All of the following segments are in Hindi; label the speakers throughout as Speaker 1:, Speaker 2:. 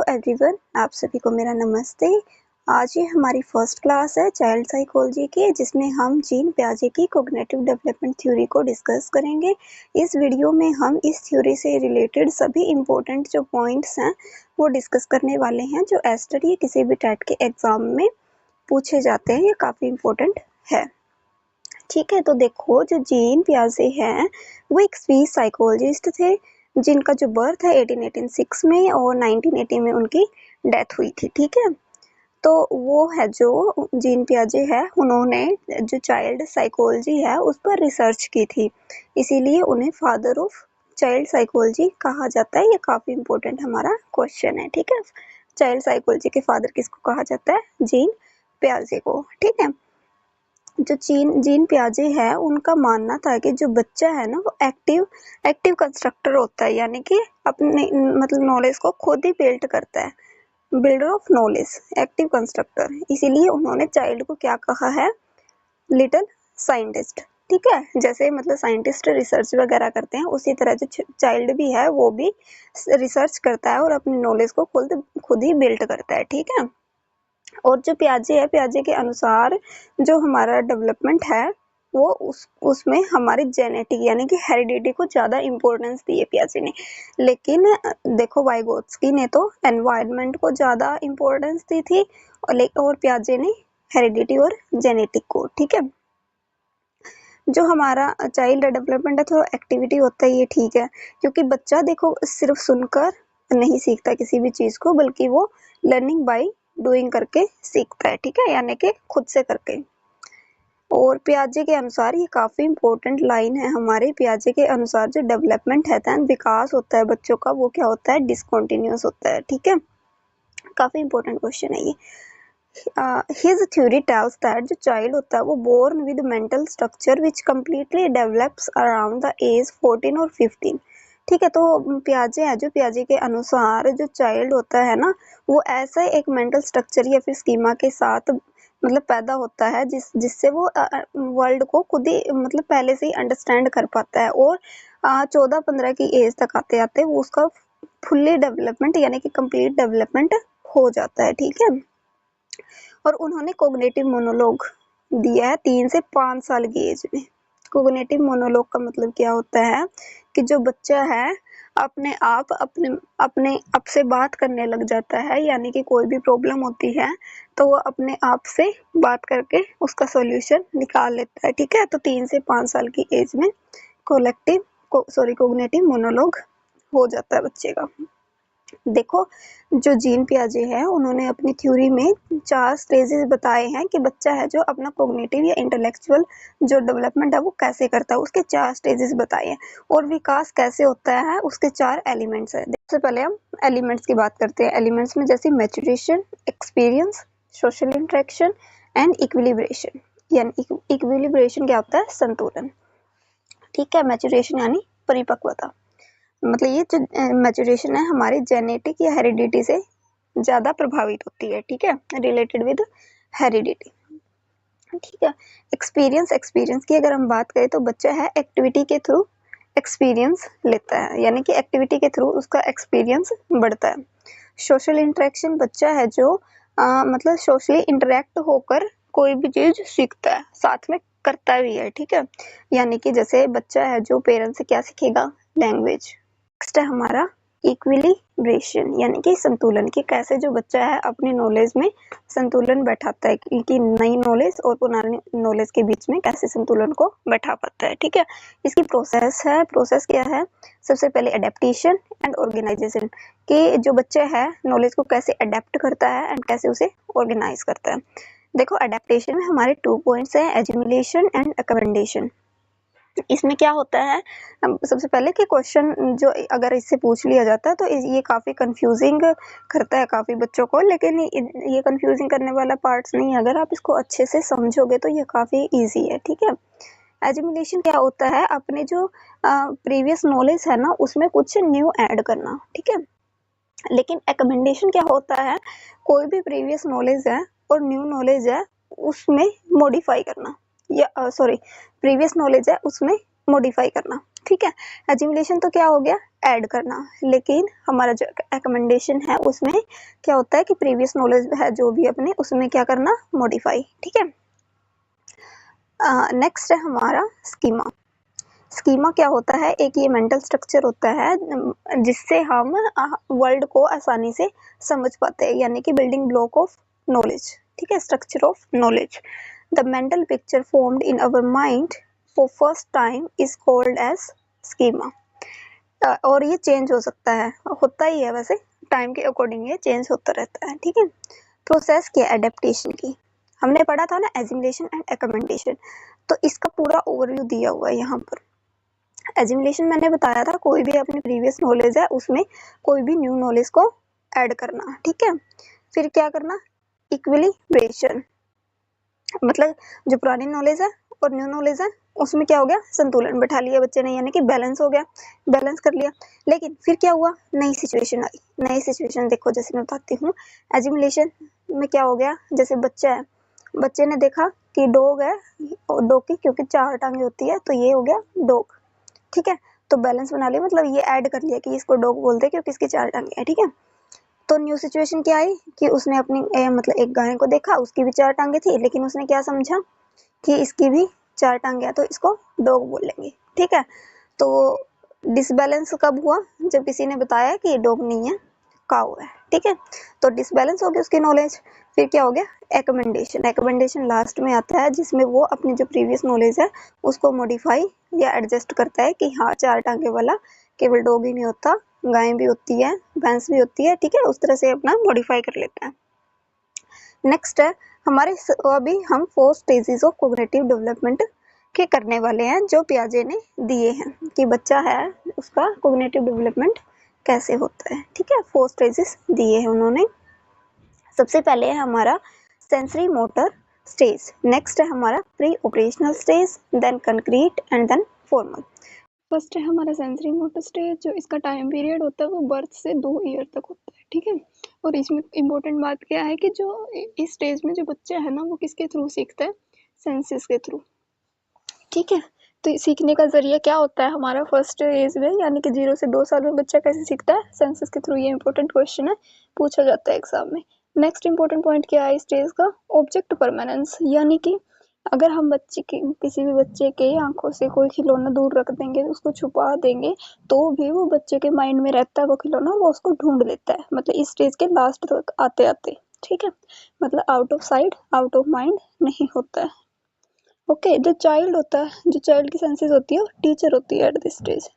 Speaker 1: एवरीवन, आप सभी को मेरा नमस्ते। आज ये हमारी फर्स्ट क्लास है चाइल्ड साइकोलॉजी की, जिसमें हम जीन पियाजे की कॉग्निटिव डेवलपमेंट थ्योरी को डिस्कस करेंगे। इस वीडियो में हम इस थ्योरी से रिलेटेड सभी इम्पोर्टेंट जो पॉइंट्स हैं वो डिस्कस करने वाले हैं, जो एस्टर या किसी भी टेट के एग्जाम में पूछे जाते हैं। ये काफ़ी इम्पोर्टेंट है। ठीक है, तो देखो, जो जीन पियाजे हैं वो एक स्विस साइकोलॉजिस्ट थे, जिनका जो बर्थ है 1886 में और 1980 में उनकी डेथ हुई थी। ठीक है, तो वो है जो जीन पियाजे है, उन्होंने जो चाइल्ड साइकोलॉजी है उस पर रिसर्च की थी, इसीलिए उन्हें फादर ऑफ चाइल्ड साइकोलॉजी कहा जाता है। ये काफ़ी इम्पोर्टेंट हमारा क्वेश्चन है। ठीक है, चाइल्ड साइकोलॉजी के फादर किसको कहा जाता है? जीन पियाजे को। ठीक है, जो जीन पियाजे है उनका मानना था कि जो बच्चा है ना वो एक्टिव कंस्ट्रक्टर होता है, यानी कि अपने मतलब नॉलेज को खुद ही बिल्ड करता है, builder of knowledge, active constructor. इसीलिए उन्होंने चाइल्ड को क्या कहा है? Little scientist. ठीक है, जैसे मतलब साइंटिस्ट रिसर्च वगैरह करते हैं, उसी तरह जो चाइल्ड भी है वो भी रिसर्च करता है और अपनी नॉलेज को खुद ही बिल्ड करता है। ठीक है, और जो पियाजे है, पियाजे के अनुसार जो हमारा डेवलपमेंट है वो उसमें हमारी जेनेटिक यानी कि हेरिडिटी को ज़्यादा इम्पोर्टेंस दी है पियाजे ने। लेकिन देखो, वाइगोत्स्की ने तो एनवायरनमेंट को ज़्यादा इम्पोर्टेंस दी थी और पियाजे ने हेरिडिटी और जेनेटिक को। ठीक है, जो हमारा चाइल्ड डेवलपमेंट है थोड़ा एक्टिविटी होता है, ये ठीक है, क्योंकि बच्चा देखो सिर्फ सुनकर नहीं सीखता किसी भी चीज़ को, बल्कि वो लर्निंग बाय डूइंग करके सीखता है। ठीक है, यानी कि खुद से करके। और पियाजे के अनुसार ये काफ़ी इम्पोर्टेंट लाइन है हमारे। पियाजे के अनुसार जो डेवलपमेंट है विकास होता है बच्चों का, वो क्या होता है? डिसकंटिन्यूअस होता है। ठीक है, काफ़ी इम्पोर्टेंट क्वेश्चन है ये। हिज थ्योरी टेल्स दैट जो चाइल्ड होता है वो born with mental structure which completely develops around the age 14 और 15। ठीक है, तो पियाजे है, जो पियाजे के अनुसार जो चाइल्ड होता है ना वो ऐसा एक मेंटल स्ट्रक्चर या फिर स्कीमा के साथ मतलब पैदा होता है जिससे वो वर्ल्ड को खुद ही मतलब पहले से ही अंडरस्टैंड कर पाता है, और 14-15 की एज तक आते आते वो उसका फुल्ली डेवलपमेंट यानी कि कंप्लीट डेवलपमेंट हो जाता है। ठीक है, और उन्होंने कोग्निटिव मोनोलॉग दिया है 3 से 5 साल की एज में। कोग्निटिव मोनोलॉग का मतलब क्या होता है कि जो बच्चा है अपने आप से बात करने लग जाता है, यानी कि कोई भी प्रॉब्लम होती है तो वो अपने आप से बात करके उसका सॉल्यूशन निकाल लेता है। ठीक है, तो 3 से 5 साल की एज में कोग्निटिव मोनोलॉग हो जाता है बच्चे का। देखो, जो जीन पियाजे है उन्होंने अपनी थ्योरी में 4 स्टेजेस बताए हैं कि बच्चा है जो अपना कोग्निटिव या इंटेलेक्चुअल जो डेवलपमेंट है वो कैसे करता है, उसके 4 स्टेजेस बताए हैं। और विकास कैसे होता है उसके 4 एलिमेंट्स हैं। सबसे पहले हम एलिमेंट्स की बात करते हैं। एलिमेंट्स में जैसे maturation, experience, social interaction and equilibration. यानी इक्विलिब्रेशन क्या होता है? संतुलन। ठीक है, मैच्योरेशन यानी परिपक्वता, मतलब ये जो मैच्योरेशन है हमारी जेनेटिक या हेरिडिटी से ज़्यादा प्रभावित होती है। ठीक है, रिलेटेड विद हेरिडिटी। ठीक है, एक्सपीरियंस की अगर हम बात करें तो बच्चा है एक्टिविटी के थ्रू एक्सपीरियंस लेता है, यानी कि एक्टिविटी के थ्रू उसका एक्सपीरियंस बढ़ता है। सोशल इंटरेक्शन, बच्चा है जो मतलब सोशली इंटरेक्ट होकर कोई भी चीज़ सीखता है, साथ में करता भी है। ठीक है, यानी कि जैसे बच्चा है जो पेरेंट्स से क्या सीखेगा? लैंग्वेज। नेक्स्ट है हमारा इक्विलिब्रेशन, यानी कि संतुलन, कि कैसे जो बच्चा है अपनी नॉलेज में संतुलन बैठाता है, कि नई नॉलेज और पुरानी नॉलेज के बीच में कैसे संतुलन को बैठा पाता है। ठीक है, इसकी प्रोसेस क्या है? सबसे पहले एडेप्टेशन एंड ऑर्गेनाइजेशन, कि जो बच्चा है नॉलेज को कैसे अडेप्ट करता है एंड कैसे उसे ऑर्गेनाइज करता है। देखो, अडेप्टेशन में हमारे 2 पॉइंट्स हैं, एज्यूमुलेशन एंड अकोमोडेशन। इसमें क्या होता है? सबसे पहले कि क्वेश्चन जो अगर इससे पूछ लिया जाता है तो ये काफ़ी कंफ्यूजिंग करता है काफ़ी बच्चों को, लेकिन ये कंफ्यूजिंग करने वाला पार्ट्स नहीं है। अगर आप इसको अच्छे से समझोगे तो ये काफ़ी इजी है। ठीक है, एजुमुलेशन क्या होता है? अपने जो प्रीवियस नॉलेज है ना उसमें कुछ न्यू ऐड करना। ठीक है, लेकिन अकोमोडेशन क्या होता है? कोई भी प्रीवियस नॉलेज है और न्यू नॉलेज है उसमें मॉडिफाई करना, या प्रीवियस नॉलेज है उसमें मॉडिफाई करना। ठीक है। एज्यूमुलेशन तो क्या हो गया, ऐड करना, लेकिन हमारा जो रिकमेंडेशन है उसमें क्या होता है कि प्रीवियस नॉलेज है जो भी अपने, उसमें क्या करना, मॉडिफाई। ठीक है। नेक्स्ट है हमारा स्कीमा। स्कीमा क्या होता है, एक ये मेंटल स्ट्रक्चर होता है जिससे हम वर्ल्ड को आसानी से समझ पाते हैं, यानी कि बिल्डिंग ब्लॉक ऑफ नॉलेज। ठीक है, structure of knowledge. The mental picture formed in our mind for first time is called as schema. और ये चेंज हो सकता है, होता ही है वैसे, टाइम के अकॉर्डिंग ये चेंज होता रहता है। ठीक है। प्रोसेस क्या, एडेप्टेशन की हमने पढ़ा था ना, एज्यूमुलेशन एंड रिकमेंडेशन, तो इसका पूरा ओवरव्यू दिया हुआ है यहाँ पर। एज्यूमुलेशन मैंने बताया था, कोई भी अपनी प्रीवियस नॉलेज है उसमें कोई भी न्यू नॉलेज को ऐड करना। ठीक है। फिर क्या करना, इक्विलिब्रेशन, मतलब जो पुरानी नॉलेज है और न्यू नॉलेज है उसमें क्या हो गया, संतुलन बैठा लिया बच्चे ने, यानी कि बैलेंस हो गया, बैलेंस कर लिया। लेकिन फिर क्या हुआ, नई सिचुएशन आई। नई सिचुएशन देखो, जैसे मैं बताती हूँ, एज्यूमुलेशन में क्या हो गया, जैसे बच्चा है, बच्चे ने देखा कि डॉग है, डॉग की क्योंकि 4 टांगे होती है तो ये हो गया डॉग। ठीक है, तो बैलेंस बना लिया, मतलब ये ऐड कर लिया कि इसको डॉग बोलते हैं क्योंकि इसकी 4 टांगे हैं। ठीक है। तो न्यू सिचुएशन क्या आई कि उसने अपनी मतलब एक गाय को देखा, उसकी भी 4 टांगे थी, लेकिन उसने क्या समझा कि इसकी भी 4 टांगे हैं तो इसको डॉग बोलेंगे। ठीक है। तो डिसबैलेंस कब हुआ, जब किसी ने बताया कि ये डॉग नहीं है, काऊ है। ठीक है, तो डिसबैलेंस हो गया उसकी नॉलेज। फिर क्या हो गया, एकमेंडेशन। एकमेंडेशन लास्ट में आता है, जिसमें वो अपनी जो प्रीवियस नॉलेज है उसको मॉडिफाई या एडजस्ट करता है कि हाँ 4 टांगे वाला केवल डॉग ही नहीं होता, गाय भी होती है, भैंस भी होती है। ठीक है, उस तरह से अपना मॉडिफाई कर लेता है। नेक्स्ट है हमारे, अभी हम 4 स्टेजेस ऑफ कोग्निटिव डेवलपमेंट के करने वाले हैं जो पियाजे ने दिए हैं कि बच्चा है उसका कोग्निटिव डेवलपमेंट कैसे होता है। ठीक है, 4 स्टेजेस दिए हैं उन्होंने। सबसे पहले है हमारा सेंसरी मोटर स्टेज, नेक्स्ट है हमारा pre operational stage, then concrete and then formal. First है हमारा सेंसरी मोटर स्टेज, जो इसका टाइम पीरियड होता है वो बर्थ से 2 ईयर तक होता है। ठीक है, और इसमें इम्पोर्टेंट बात क्या है कि जो इस स्टेज में जो बच्चा है ना वो किसके थ्रू सीखता है, सेंसेस के थ्रू। ठीक है, तो सीखने का जरिया क्या होता है हमारा फर्स्ट एज में, यानी कि 0 से 2 साल में बच्चा कैसे सीखता है, सेंसेस के थ्रू। ये इंपॉर्टेंट क्वेश्चन है, पूछा जाता है एग्जाम में। नेक्स्ट इंपॉर्टेंट पॉइंट क्या है स्टेज का, ऑब्जेक्ट परमानेंस, यानी कि अगर हम बच्चे के, किसी भी बच्चे के आंखों से कोई खिलौना दूर रख देंगे, उसको छुपा देंगे, तो भी वो बच्चे के माइंड में रहता है वो खिलौना, वो उसको ढूंढ लेता है, मतलब इस स्टेज के लास्ट तक आते आते। ठीक है, मतलब out of sight out of mind नहीं होता है। ओके, जो चाइल्ड होता है, जो चाइल्ड की सेंसेस होती है, टीचर होती है एट दिस स्टेज।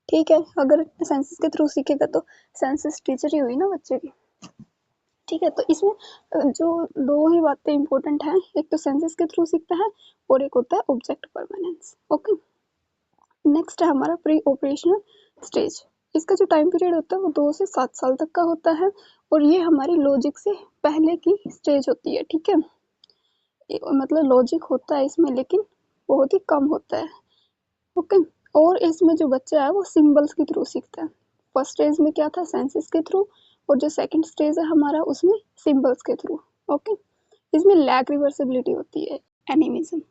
Speaker 1: ठीक है, अगर सेंसेस के थ्रू सीखेगा तो सेंसेस टीचर ही हुई ना बच्चे की। ठीक है, तो इसमें जो 2 ही बातें इंपॉर्टेंट हैं, एक तो सेंसेस के थ्रू सीखता है और एक होता है ऑब्जेक्ट परमानेंस। ओके, नेक्स्ट है हमारा प्री ऑपरेशनल स्टेज। इसका जो टाइम पीरियड होता है वो 2 से 7 साल तक का होता है, और ये हमारी लॉजिक से पहले की स्टेज होती है। ठीक है, मतलब लॉजिक होता है इसमें लेकिन बहुत ही कम होता है। ओके, और इसमें जो बच्चा है वो सिंबल्स के थ्रू सीखता है। फर्स्ट स्टेज में क्या था, सेंसेस के थ्रू, और जो सेकंड स्टेज है हमारा उसमें सिंबल्स के थ्रू। ओके, इसमें लैक रिवर्सिबिलिटी होती है, एनिमिज्म।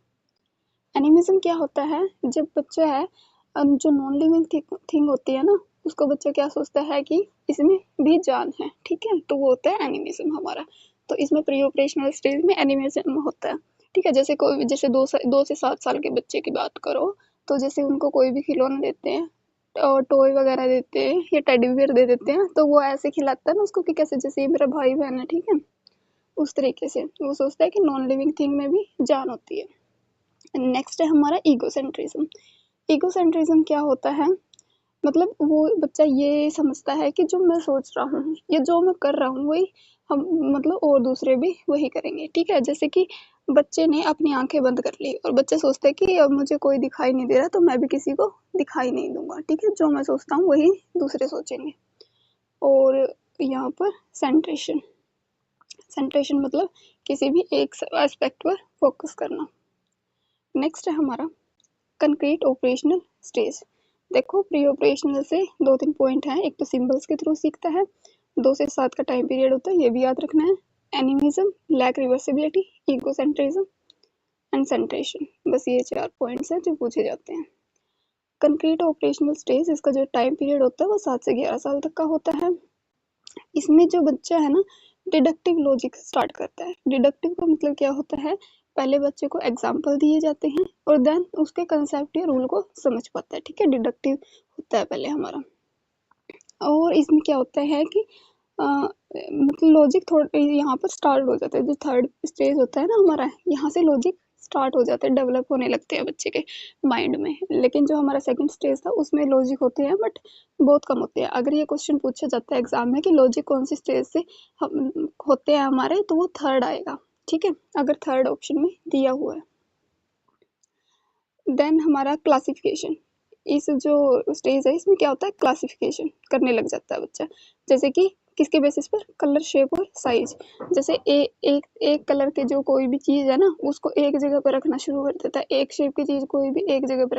Speaker 1: एनिमिज्म क्या होता है, जब बच्चा है, जो नॉन लिविंग थिंग होती है ना, उसको बच्चा क्या सोचता है कि इसमें भी जान है। ठीक है, तो वो होता है एनिमिज्म हमारा। तो इसमें प्री ऑपरेशनल स्टेज में एनिमिज्म होता है। ठीक है, जैसे कोई, जैसे 2 से 7 साल के बच्चे की बात करो, तो जैसे उनको कोई भी खिलौना देते हैं और टॉय वगैरह देते हैं या टेडी बियर दे देते हैं, तो वो ऐसे खिलाता है ना उसको कि कैसे जैसे ये मेरा भाई बहन है। ठीक है, उस तरीके से वो सोचता है कि नॉन लिविंग थिंग में भी जान होती है। नेक्स्ट है हमारा ईगोसेंट्रिज्म। ईगोसेंट्रिज्म क्या होता है, मतलब वो बच्चा ये समझता है कि जो मैं सोच रहा हूँ या जो मैं कर रहा हूँ वही हम, मतलब और दूसरे भी वही करेंगे। ठीक है, जैसे कि बच्चे ने अपनी आंखें बंद कर ली और बच्चा सोचता है कि अब मुझे कोई दिखाई नहीं दे रहा तो मैं भी किसी को दिखाई नहीं दूंगा। ठीक है, जो मैं सोचता हूँ वही दूसरे सोचेंगे। और यहाँ पर सेंट्रेशन, सेंट्रेशन मतलब किसी भी एक एस्पेक्ट पर फोकस करना। नेक्स्ट है हमारा कंक्रीट ऑपरेशनल स्टेज। देखो, प्री ऑपरेशनल से 2-3 पॉइंट हैं, एक तो सिंबल्स के थ्रू सीखता है, 2 से 7 का टाइम पीरियड होता है, ये भी याद रखना है। Animism, lack reversibility, egocentrism and centration, बस ये 4 पॉइंट्स हैं जो पूछे जाते हैं। कंक्रीट ऑपरेशनल स्टेज, इसका जो टाइम पीरियड होता है वो 7 से 11 साल तक का होता है। इसमें जो बच्चा है ना डिडक्टिव लॉजिक स्टार्ट करता है। डिडक्टिव का मतलब क्या होता है, पहले बच्चे को एग्जाम्पल दिए जाते हैं और देन उसके कंसेप्ट या रूल को समझ पाता है। ठीक है, डिडक्टिव होता है पहले हमारा। और इसमें क्या होता है कि मतलब लॉजिक थोड़ा यहाँ पर स्टार्ट हो जाता है। जो थर्ड स्टेज होता है ना हमारा, यहाँ से लॉजिक स्टार्ट हो जाते हैं, डेवलप होने लगते हैं बच्चे के माइंड में। लेकिन जो हमारा सेकंड स्टेज था उसमें लॉजिक होते हैं बट बहुत कम होते हैं। अगर ये क्वेश्चन पूछा जाता है एग्जाम में कि लॉजिक कौन सी स्टेज से होते हैं हमारे, तो वो थर्ड आएगा। ठीक है, अगर थर्ड ऑप्शन में दिया हुआ है। देन हमारा क्लासिफिकेशन, इस जो स्टेज है इसमें क्या होता है, क्लासिफिकेशन करने लग जाता है बच्चा। जैसे कि किसके बेसिस पर, कलर, शेप और साइज। जैसे एक कलर के जो कोई भी चीज है ना उसको एक जगह पर रखना शुरू कर देता है, एक शेप की चीज कोई भी एक जगह पर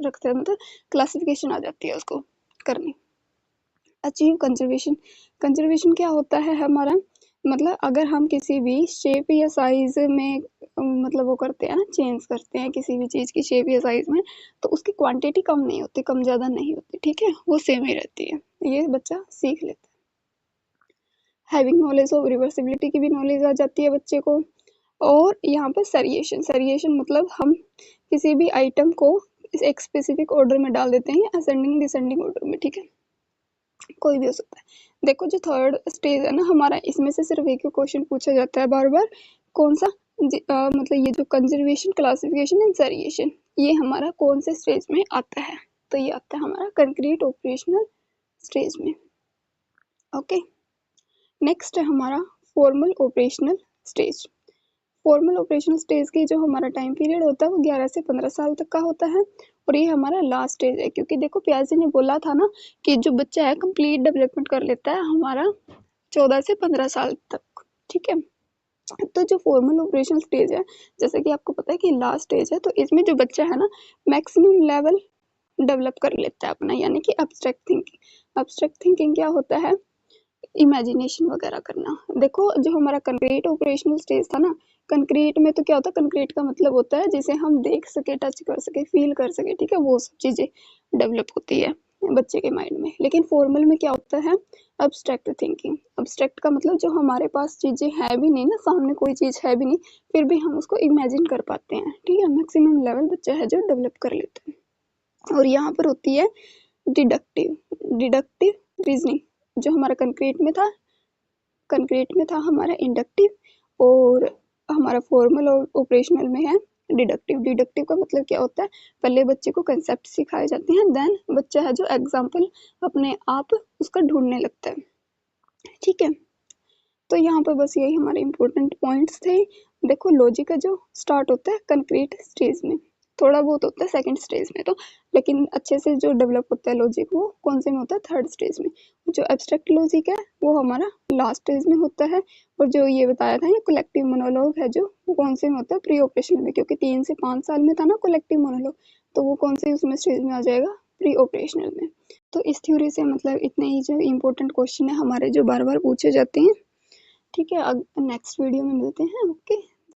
Speaker 1: रखता है, मतलब क्लासिफिकेशन आ जाती है उसको करनी। अचीव कंजर्वेशन, कंजर्वेशन क्या होता है हमारा, मतलब अगर हम किसी भी शेप या साइज में मतलब वो करते हैं ना, चेंज करते हैं किसी भी चीज़ की शेप या साइज में, तो उसकी क्वांटिटी कम नहीं होती, कम ज़्यादा नहीं होती। ठीक है, वो सेम ही रहती है, ये बच्चा सीख लेता है। हैविंग नॉलेज ऑफ रिवर्सिबिलिटी की भी नॉलेज आ जाती है बच्चे को। और यहाँ पर सरिएशन, सरिएशन मतलब हम किसी भी आइटम को एक स्पेसिफिक ऑर्डर में डाल देते हैं, असेंडिंग डिसेंडिंग ऑर्डर में। ठीक है, कोई भी हो सकता है। देखो जो थर्ड स्टेज है ना हमारा, इसमें से सिर्फ एक ही क्वेश्चन पूछा जाता है बार बार, कौन सा, मतलब ये जो कंजर्वेशन, क्लासिफिकेशन एंड सरिएशन, ये हमारा कौन से स्टेज में आता है, तो ये आता है हमारा कंक्रीट ऑपरेशनल स्टेज में। ओके, नेक्स्ट है हमारा formal operational stage. Formal operational stage की जो हमारा टाइम पीरियड होता है वो 11 से 15 साल तक का होता है और ये हमारा लास्ट स्टेज है। क्योंकि देखो प्याजी ने बोला था ना कि जो बच्चा है कंप्लीट डेवलपमेंट कर लेता है हमारा 14 से 15 साल तक। ठीक है, तो जो फॉर्मल ऑपरेशनल स्टेज है, जैसे कि आपको पता है कि लास्ट स्टेज है, तो इसमें जो बच्चा है ना मैक्सिमम लेवल डेवलप कर लेता है अपना, यानी कि अब्स्ट्रैक्ट थिंकिंग। अब्स्ट्रैक्ट थिंकिंग क्या होता है, इमेजिनेशन वगैरह करना। देखो जो हमारा कंक्रीट ऑपरेशनल स्टेज था ना, कंक्रीट में तो क्या होता है, कंक्रीट का मतलब होता है जिसे हम देख सके, टच कर सके, फील कर सके। ठीक है, वो सब चीजें डेवलप होती है बच्चे के माइंड में। लेकिन फॉर्मल में क्या होता है, अब्स्ट्रैक्ट थिंकिंग। अब्स्ट्रैक्ट का मतलब जो हमारे पास चीजें है भी नहीं ना, सामने कोई चीज है भी नहीं, फिर भी हम उसको इमेजिन कर पाते हैं। ठीक है, मैक्सिमम लेवल बच्चा है जो डेवलप कर लेता है। और यहाँ पर होती है डिडक्टिव, डिडक्टिव रीजनिंग। जो हमारा कंक्रीट में था हमारा इंडक्टिव, और हमारा फॉर्मल और ऑपरेशनल में है डिडक्टिव। डिडक्टिव का मतलब क्या होता है, पहले बच्चे को कंसेप्ट सिखाए जाते हैं, देन बच्चा है जो एग्जाम्पल अपने आप उसका ढूंढने लगता है। ठीक है, तो यहाँ पर बस यही हमारे इम्पोर्टेंट पॉइंट्स थे। देखो लॉजिक का जो स्टार्ट होता है कंक्रीट स्टेज में, थोड़ा बहुत होता है सेकंड स्टेज में तो, लेकिन अच्छे से जो डेवलप होता है लॉजिक वो कौन से में होता है, थर्ड स्टेज में। जो एब्स्ट्रैक्ट लॉजिक है वो हमारा लास्ट स्टेज में होता है। और जो ये बताया था ये कलेक्टिव मोनोलॉग है जो, वो कौन से में होता है, प्री ऑपरेशनल में। क्योंकि 3 से 5 साल में था ना कलेक्टिव मोनोलॉग, तो वो कौन से उसमें स्टेज में आ जाएगा, प्री ऑपरेशनल में। तो इस थ्योरी से मतलब इतने ही जो इम्पोर्टेंट क्वेश्चन है हमारे जो बार बार पूछे जाते हैं। ठीक है, अब नेक्स्ट वीडियो में मिलते हैं। ओके।